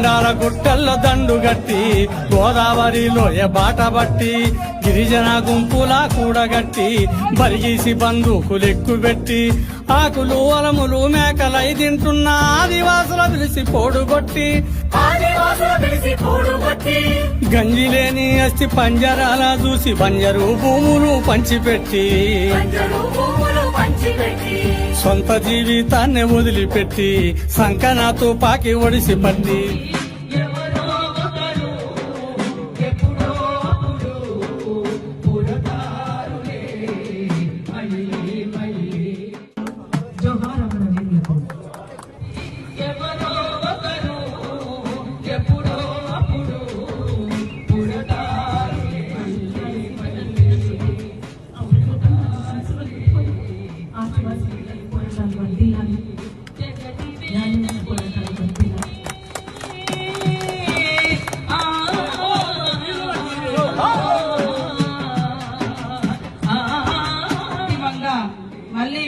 కొండాల గుట్టల్లో దండుగట్టి గోదావరిలో బాట బట్టి గిరిజన గుంపుల కూడగట్టి బలిగీసి బందూకులెక్కు పెట్టి ఆకులు అలములు మేకలై తింటున్న ఆదివాసుల పిలిసి పోడుగొట్టి గంజిలేని అస్థి పంజరాల చూసి బంజరు భూములు పంచిపెట్టి సొంత జీవితాన్ని వదిలిపెట్టి సంకన తుపాకి ఒడిసి పట్టి మళ్ళీ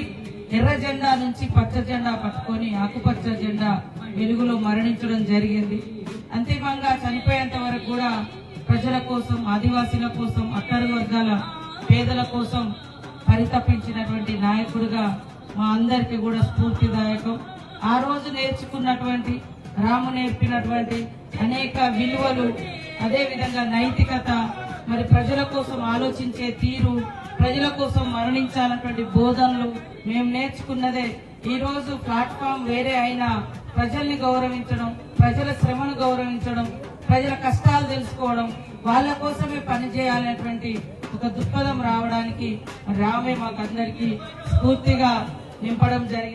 ఎర్ర జెండా నుంచి పచ్చ జెండా పట్టుకొని ఆకుపచ్చ జెండా వెలుగులో మరణించడం జరిగింది. అంతిమంగా చనిపోయేంత వరకు కూడా ప్రజల కోసం, ఆదివాసీల కోసం, అట్టడుగు వర్గాల పేదల కోసం పరితపించినటువంటి నాయకుడిగా మా అందరికీ కూడా స్ఫూర్తిదాయకం. ఆ రోజు నేర్చుకున్నటువంటి, రాము నేర్పినటువంటి అనేక విలువలు, అదే విధంగా నైతికత, మరి ప్రజల కోసం ఆలోచించే తీరు, ప్రజల కోసం మరణించాలన్నటువంటి బోధనలు మేము నేర్చుకున్నదే. ఈ రోజు ప్లాట్ఫామ్ వేరే అయినా ప్రజల్ని గౌరవించడం, ప్రజల శ్రమను గౌరవించడం, ప్రజల కష్టాలు తెలుసుకోవడం, వాళ్ళ కోసమే పనిచేయాలనేటువంటి ఒక దృక్పథం రావడానికి రామే మాకందరికీ స్ఫూర్తిగా నింపడం జరిగింది.